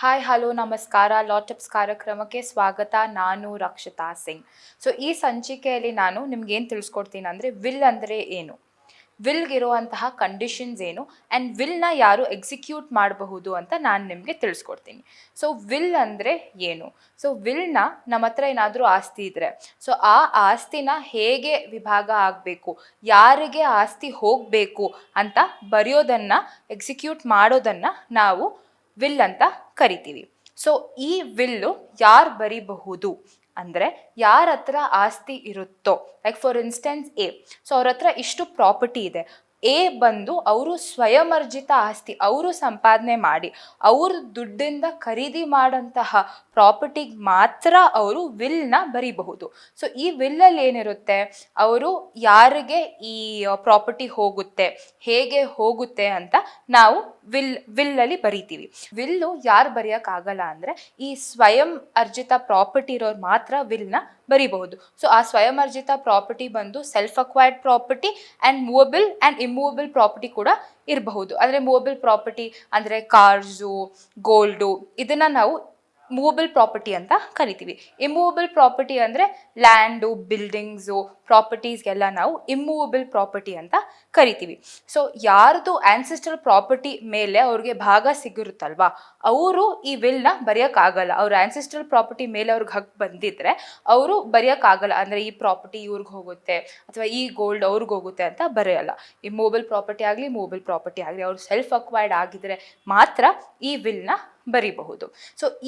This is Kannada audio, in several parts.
ಹಾಯ್ ಹಲೋ ನಮಸ್ಕಾರ ಲಾ ಟಿಪ್ಸ್ ಕಾರ್ಯಕ್ರಮಕ್ಕೆ ಸ್ವಾಗತ. ನಾನು ರಕ್ಷಿತಾ ಸಿಂಗ್. ಈ ಸಂಚಿಕೆಯಲ್ಲಿ ನಾನು ನಿಮ್ಗೇನು ತಿಳಿಸ್ಕೊಡ್ತೀನಿ ಅಂದರೆ ವಿಲ್ ಅಂದರೆ ಏನು, ವಿಲ್ಗಿರುವಂತಹ ಕಂಡೀಷನ್ಸ್ ಏನು ಆ್ಯಂಡ್ ವಿಲ್ನ ಯಾರು ಎಕ್ಸಿಕ್ಯೂಟ್ ಮಾಡಬಹುದು ಅಂತ ನಾನು ನಿಮಗೆ ತಿಳಿಸ್ಕೊಡ್ತೀನಿ. ವಿಲ್ ಅಂದರೆ ಏನು? ವಿಲ್ನ ನಮ್ಮ ಹತ್ರ ಏನಾದರೂ ಆಸ್ತಿ ಇದ್ದರೆ ಆ ಆಸ್ತಿನ ಹೇಗೆ ವಿಭಾಗ ಆಗಬೇಕು, ಯಾರಿಗೆ ಆಸ್ತಿ ಹೋಗಬೇಕು ಅಂತ ಬರೆಯೋದನ್ನು, ಎಕ್ಸಿಕ್ಯೂಟ್ ಮಾಡೋದನ್ನು ನಾವು ವಿಲ್ ಅಂತ ಕರಿತೀವಿ. ಈ ವಿಲ್ಲು ಯಾರು ಬರಿಬಹುದು ಅಂದರೆ ಯಾರ ಹತ್ರ ಆಸ್ತಿ ಇರುತ್ತೋ, ಲೈಕ್ ಫಾರ್ ಇನ್ಸ್ಟೆನ್ಸ್ ಎ. ಅವ್ರ ಹತ್ರ ಇಷ್ಟು ಪ್ರಾಪರ್ಟಿ ಇದೆ. ಎ ಬಂದು ಅವರು ಸ್ವಯಮರ್ಜಿತ ಆಸ್ತಿ, ಅವರು ಸಂಪಾದನೆ ಮಾಡಿ ಅವ್ರ ದುಡ್ಡಿಂದ ಖರೀದಿ ಮಾಡೋಂತಹ ಪ್ರಾಪರ್ಟಿಗೆ ಮಾತ್ರ ಅವರು ವಿಲ್ನ ಬರಿಬಹುದು. ಈ ವಿಲ್ಲಲ್ಲಿ ಏನಿರುತ್ತೆ, ಅವರು ಯಾರಿಗೆ ಈ ಪ್ರಾಪರ್ಟಿ ಹೋಗುತ್ತೆ, ಹೇಗೆ ಹೋಗುತ್ತೆ ಅಂತ ನಾವು ವಿಲ್ಲಲ್ಲಿ ಬರಿತೀವಿ. ವಿಲ್ಲು ಯಾರು ಬರೆಯೋಕ್ಕಾಗಲ್ಲ ಅಂದರೆ ಈ ಸ್ವಯಂ ಅರ್ಜಿತ ಪ್ರಾಪರ್ಟಿ ಇರೋರು ಮಾತ್ರ ವಿಲ್ನ ಬರಿಬಹುದು. ಆ ಸ್ವಯಂ ಅರ್ಜಿತ ಪ್ರಾಪರ್ಟಿ ಬಂದು self acquired property and movable and immovable property ಕೂಡ ಇರಬಹುದು. ಅಂದರೆ ಮೂವಬಲ್ ಪ್ರಾಪರ್ಟಿ ಅಂದರೆ ಕಾರ್ಸು, ಗೋಲ್ಡು, ಇದನ್ನು ನಾವು ಮೂವಬಲ್ ಪ್ರಾಪರ್ಟಿ ಅಂತ ಕರಿತೀವಿ. ಇಮ್ಮೂವಬಲ್ ಪ್ರಾಪರ್ಟಿ ಅಂದರೆ ಲ್ಯಾಂಡು, ಬಿಲ್ಡಿಂಗ್ಸು, ಪ್ರಾಪರ್ಟೀಸ್ಗೆಲ್ಲ ನಾವು ಇಮ್ಮೂವಬಲ್ ಪ್ರಾಪರ್ಟಿ ಅಂತ ಕರಿತೀವಿ. ಯಾರ್ದು ಆನ್ಸೆಸ್ಟ್ರಲ್ ಪ್ರಾಪರ್ಟಿ ಮೇಲೆ ಅವ್ರಿಗೆ ಭಾಗ ಸಿಗಿರುತ್ತಲ್ವಾ, ಅವರು ಈ ವಿಲ್ನ ಬರೆಯೋಕ್ಕಾಗಲ್ಲ. ಅವ್ರ ಆನ್ಸೆಸ್ಟ್ರಲ್ ಪ್ರಾಪರ್ಟಿ ಮೇಲೆ ಅವ್ರಿಗೆ ಹಕ್ಕು ಬಂದಿದ್ರೆ ಅವರು ಬರೆಯೋಕ್ಕಾಗಲ್ಲ. ಅಂದರೆ ಈ ಪ್ರಾಪರ್ಟಿ ಇವ್ರಿಗೆ ಹೋಗುತ್ತೆ ಅಥವಾ ಈ ಗೋಲ್ಡ್ ಅವ್ರಿಗೆ ಹೋಗುತ್ತೆ ಅಂತ ಬರೆಯಲ್ಲ. ಇಮ್ಮೂವಬಲ್ ಪ್ರಾಪರ್ಟಿ ಆಗಲಿ, ಮೂವಬಲ್ ಪ್ರಾಪರ್ಟಿ ಆಗಲಿ, ಅವ್ರು ಸೆಲ್ಫ್ ಅಕ್ವೈರ್ಡ್ ಆಗಿದ್ರೆ ಮಾತ್ರ ಈ ವಿಲ್ನ ಬರಿಬಹುದು.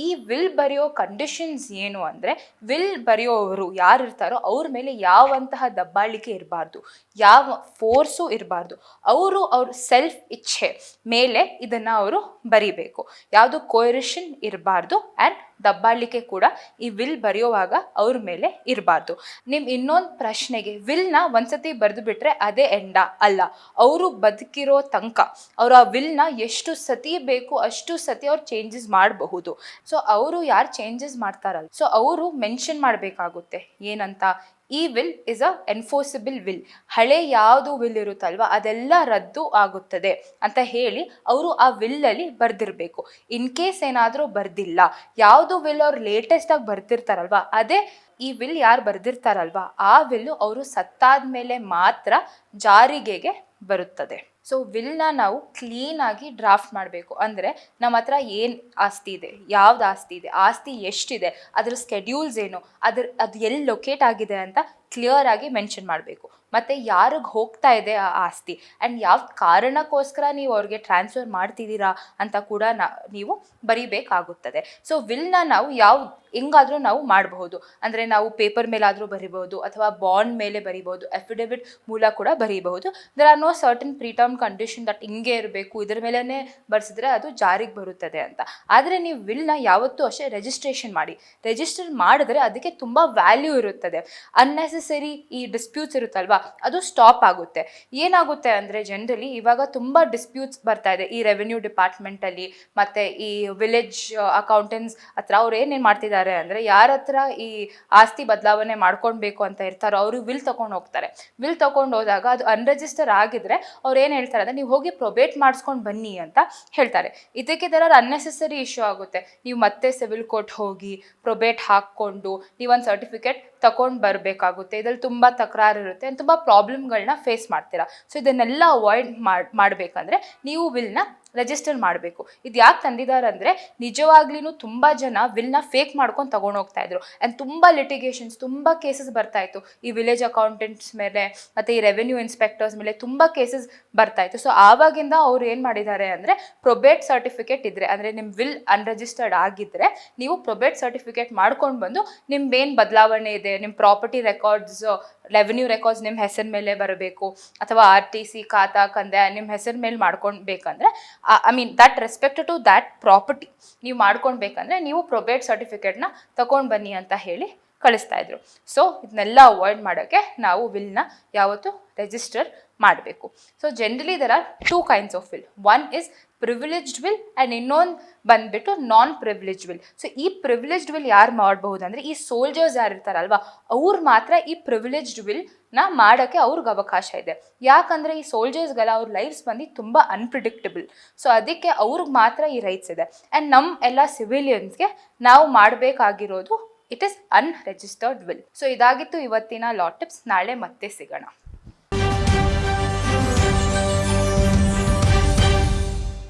ಈ ವಿಲ್ ಬರೆಯೋ ಕಂಡೀಷನ್ಸ್ ಏನು ಅಂದರೆ, ವಿಲ್ ಬರೆಯೋವರು ಯಾರು ಇರ್ತಾರೋ ಅವ್ರ ಮೇಲೆ ಯಾವಂತಹ ದಬ್ಬಾಳಿಕೆ ಇರಬಾರ್ದು, ಯಾವ ಫೋರ್ಸು ಇರಬಾರ್ದು. ಅವ್ರ ಸೆಲ್ಫ್ ಇಚ್ಛೆ ಮೇಲೆ ಇದನ್ನು ಅವರು ಬರಿಬೇಕು. ಯಾವುದು ಕೋಯರಿಷನ್ ಇರಬಾರ್ದು ಆ್ಯಂಡ್ ದಬ್ಬಾಳಿಕೆ ಕೂಡ ಈ ವಿಲ್ ಬರೆಯುವಾಗ ಅವ್ರ ಮೇಲೆ ಇರಬಾರ್ದು. ನಿಮ್ಮ ಇನ್ನೊಂದು ಪ್ರಶ್ನೆಗೆ, ವಿಲ್ನ ಒಂದ್ಸತಿ ಬರೆದು ಬಿಟ್ರೆ ಅದೇ ಎಂಡ ಅಲ್ಲ. ಅವರು ಬದುಕಿರೋ ತನಕ ಅವರು ಆ ವಿಲ್ನ ಎಷ್ಟು ಸತಿ ಬೇಕು ಅಷ್ಟು ಸತಿ ಅವ್ರು ಚೇಂಜಸ್ ಮಾಡಬಹುದು. ಅವರು ಯಾರು ಚೇಂಜಸ್ ಮಾಡ್ತಾರಲ್ಲ, ಅವರು ಮೆನ್ಷನ್ ಮಾಡಬೇಕಾಗುತ್ತೆ ಏನಂತ, ಈ will is a enforceable will. ಹಳೆ ಯಾವುದು ವಿಲ್ ಇರುತ್ತಲ್ವ ಅದೆಲ್ಲ ರದ್ದು ಆಗುತ್ತದೆ ಅಂತ ಹೇಳಿ ಅವರು ಆ ವಿಲ್ಲಲ್ಲಿ ಬರೆದಿರಬೇಕು. ಇನ್ ಕೇಸ್ ಏನಾದರೂ ಬರ್ದಿಲ್ಲ, ಯಾವುದು ವಿಲ್ ಅವ್ರು ಲೇಟೆಸ್ಟಾಗಿ ಬರ್ದಿರ್ತಾರಲ್ವ ಅದೇ ಈ ವಿಲ್ ಯಾರು ಬರ್ದಿರ್ತಾರಲ್ವ ಆ ವಿಲ್ಲು ಅವರು ಸತ್ತಾದ ಮೇಲೆ ಮಾತ್ರ ಜಾರಿಗೆಗೆ ಬರುತ್ತದೆ. ವಿಲ್ನ ನಾವು ಕ್ಲೀನಾಗಿ ಡ್ರಾಫ್ಟ್ ಮಾಡಬೇಕು. ಅಂದರೆ ನಮ್ಮ ಹತ್ರ ಏನು ಆಸ್ತಿ ಇದೆ, ಯಾವ್ದು ಆಸ್ತಿ ಇದೆ, ಆಸ್ತಿ ಎಷ್ಟಿದೆ, ಅದ್ರ ಸ್ಕೆಡ್ಯೂಲ್ಸ್ ಏನು, ಅದು ಎಲ್ಲಿ ಲೊಕೇಟ್ ಆಗಿದೆ ಅಂತ ಕ್ಲಿಯರ್ ಆಗಿ ಮೆನ್ಷನ್ ಮಾಡಬೇಕು. ಮತ್ತು ಯಾರಿಗೆ ಹೋಗ್ತಾ ಇದೆ ಆ ಆಸ್ತಿ ಆ್ಯಂಡ್ ಯಾವ ಕಾರಣಕ್ಕೋಸ್ಕರ ನೀವು ಅವ್ರಿಗೆ ಟ್ರಾನ್ಸ್ಫರ್ ಮಾಡ್ತಿದ್ದೀರಾ ಅಂತ ಕೂಡ ನೀವು ಬರಿಬೇಕಾಗುತ್ತದೆ. ವಿಲ್ನ ನಾವು ಹೆಂಗಾದರೂ ನಾವು ಮಾಡಬಹುದು. ಅಂದರೆ ನಾವು ಪೇಪರ್ ಮೇಲಾದರೂ ಬರಿಬಹುದು ಅಥವಾ ಬಾಂಡ್ ಮೇಲೆ ಬರಿಬಹುದು, ಅಫಿಡವಿಟ್ ಮೂಲ ಕೂಡ ಬರೀಬಹುದು. There are no certain preterm condition that ಹಿಂಗೆ ಇರಬೇಕು, ಇದ್ರ ಮೇಲೇ ಬರ್ಸಿದ್ರೆ ಅದು ಜಾರಿಗೆ ಬರುತ್ತದೆ ಅಂತ. ಆದರೆ ನೀವು ವಿಲ್ನ ಯಾವತ್ತೂ ಅಷ್ಟೇ ರಿಜಿಸ್ಟ್ರೇಷನ್ ಮಾಡಿ. ರಿಜಿಸ್ಟರ್ ಮಾಡಿದ್ರೆ ಅದಕ್ಕೆ ತುಂಬ ವ್ಯಾಲ್ಯೂ ಇರುತ್ತದೆ. ಅನ್ನೆಸೆಸರಿ ಈ ಡಿಸ್ಪ್ಯೂಟ್ಸ್ ಇರುತ್ತಲ್ವಾ ಅದು ಸ್ಟಾಪ್ ಆಗುತ್ತೆ. ಏನಾಗುತ್ತೆ ಅಂದರೆ ಜನರಲಿ ಇವಾಗ ತುಂಬ ಡಿಸ್ಪ್ಯೂಟ್ಸ್ ಬರ್ತಾ ಇದೆ ಈ ರೆವೆನ್ಯೂ ಡಿಪಾರ್ಟ್ಮೆಂಟಲ್ಲಿ ಮತ್ತು ಈ ವಿಲೇಜ್ ಅಕೌಂಟೆಂಟ್ಸ್ ಹತ್ರ. ಅವ್ರು ಏನೇನು ಮಾಡ್ತಿದ್ದಾರೆ ಅಂದರೆ, ಯಾರ ಹತ್ರ ಈ ಆಸ್ತಿ ಬದಲಾವಣೆ ಮಾಡ್ಕೊಳ್ಬೇಕು ಅಂತ ಇರ್ತಾರೋ ಅವರು ವಿಲ್ ತೊಗೊಂಡು ಹೋಗ್ತಾರೆ. ವಿಲ್ ತೊಗೊಂಡು ಹೋದಾಗ ಅದು ಅನ್ರಿಜಿಸ್ಟರ್ ಆಗಿದ್ರೆ ಅವ್ರು ಏನು ಹೇಳ್ತಾರೆ ಅಂದರೆ, ನೀವು ಹೋಗಿ ಪ್ರೊಬೇಟ್ ಮಾಡಿಸ್ಕೊಂಡು ಬನ್ನಿ ಅಂತ ಹೇಳ್ತಾರೆ. ಇದಕ್ಕೆ ಇದರ ಅನ್ನೆಸೆಸರಿ ಇಶ್ಯೂ ಆಗುತ್ತೆ. ನೀವು ಮತ್ತೆ ಸಿವಿಲ್ ಕೋರ್ಟ್ ಹೋಗಿ ಪ್ರೊಬೇಟ್ ಹಾಕ್ಕೊಂಡು ನೀವೊಂದು ಸರ್ಟಿಫಿಕೇಟ್ ತಗೊಂಡು ಬರಬೇಕಾಗುತ್ತೆ. ಇದರಲ್ಲಿ ತುಂಬ ತಕರಾರು ಇರುತ್ತೆ, ತುಂಬ ಪ್ರಾಬ್ಲಮ್ಗಳನ್ನ ಫೇಸ್ ಮಾಡ್ತೀರಾ. ಇದನ್ನೆಲ್ಲ ಅವಾಯ್ಡ್ ಮಾಡಬೇಕಂದ್ರೆ ನೀವು ವಿಲ್ನ ರಿಜಿಸ್ಟರ್ ಮಾಡಬೇಕು. ಇದು ಯಾಕೆ ತಂದಿದ್ದಾರೆ ಅಂದರೆ, ನಿಜವಾಗ್ಲೂ ತುಂಬ ಜನ ವಿಲ್ನ ಫೇಕ್ ಮಾಡ್ಕೊಂಡು ತೊಗೊಂಡೋಗ್ತಾ ಇದ್ರು ಆ್ಯಂಡ್ ತುಂಬ ಲಿಟಿಗೇಷನ್ಸ್, ತುಂಬ ಕೇಸಸ್ ಬರ್ತಾಯಿತ್ತು ಈ ವಿಲೇಜ್ ಅಕೌಂಟೆಂಟ್ಸ್ ಮೇಲೆ ಮತ್ತು ಈ ರೆವೆನ್ಯೂ ಇನ್ಸ್ಪೆಕ್ಟರ್ಸ್ ಮೇಲೆ ತುಂಬ ಕೇಸಸ್ ಬರ್ತಾಯಿತ್ತು. ಆವಾಗಿಂದ ಅವ್ರು ಏನು ಮಾಡಿದ್ದಾರೆ ಅಂದರೆ, ಪ್ರೊಬೇಟ್ ಸರ್ಟಿಫಿಕೇಟ್ ಇದ್ದರೆ, ಅಂದರೆ ನಿಮ್ಮ ವಿಲ್ ಅನ್ರಿಜಿಸ್ಟರ್ಡ್ ಆಗಿದ್ದರೆ ನೀವು ಪ್ರೊಬೇಟ್ ಸರ್ಟಿಫಿಕೇಟ್ ಮಾಡ್ಕೊಂಡು ಬಂದು ನಿಮ್ದೇನು ಬದಲಾವಣೆ ಇದೆ, ನಿಮ್ಮ ಪ್ರಾಪರ್ಟಿ ರೆಕಾರ್ಡ್ಸ್, ರೆವೆನ್ಯೂ ರೆಕಾರ್ಡ್ಸ್ ನಿಮ್ಮ ಹೆಸರ ಮೇಲೆ ಬರಬೇಕು ಅಥವಾ RTC ಖಾತಾ ಕಂದಾಯ ನಿಮ್ಮ ಹೆಸರ ಮೇಲೆ ಮಾಡ್ಕೊಳ್ಬೇಕಂದ್ರೆ, that respect to that property ನೀವು ಮಾಡ್ಕೊಳ್ಬೇಕಂದ್ರೆ ನೀವು ಪ್ರೊಬೇಟ್ ಸರ್ಟಿಫಿಕೇಟ್ನ ತಗೊಂಡು ಬನ್ನಿ ಅಂತ ಹೇಳಿ ಕಳಿಸ್ತಾ ಇದ್ರು. ಇದನ್ನೆಲ್ಲ ಅವಾಯ್ಡ್ ಮಾಡೋಕ್ಕೆ ನಾವು ವಿಲ್ನ ಯಾವತ್ತು ರಿಜಿಸ್ಟರ್ ಮಾಡಬೇಕು. Generally there are 2 kinds of will. One is privileged will and ಇನ್ನೊಂದು ಬಂದ್ಬಿಟ್ಟು ನಾನ್ ಪ್ರಿವಿಲೇಜ್ಡ್ ವಿಲ್. ಸೊ ಈ ಪ್ರಿವಿಲೇಜ್ಡ್ ವಿಲ್ ಯಾರು ಮಾಡಬಹುದು ಅಂದರೆ ಈ ಸೋಲ್ಜರ್ಸ್ ಯಾರು ಇರ್ತಾರಲ್ವಾ ಅವ್ರು ಮಾತ್ರ ಈ ಪ್ರಿವಿಲೇಜ್ಡ್ ವಿಲ್ನ ಮಾಡೋಕ್ಕೆ ಅವ್ರಿಗೆ ಅವಕಾಶ ಇದೆ. ಯಾಕಂದರೆ ಈ ಸೋಲ್ಜರ್ಸ್ಗೆಲ್ಲ ಅವ್ರ ಲೈಫ್ಸ್ ಬಂದು ತುಂಬ ಅನ್ಪ್ರಿಡಿಕ್ಟಬಲ್. ಸೊ ಅದಕ್ಕೆ ಅವ್ರಿಗೆ ಮಾತ್ರ ಈ ರೈಟ್ಸ್ ಇದೆ. ಆ್ಯಂಡ್ ನಮ್ಮ ಎಲ್ಲ ಸಿವಿಲಿಯನ್ಸ್ಗೆ ನಾವು ಮಾಡಬೇಕಾಗಿರೋದು it is unregistered will. So ಇದಾಗಿತ್ತು ಇವತ್ತಿನ ಲಾ ಟಿಪ್ಸ್. ನಾಳೆ ಮತ್ತೆ ಸಿಗೋಣ.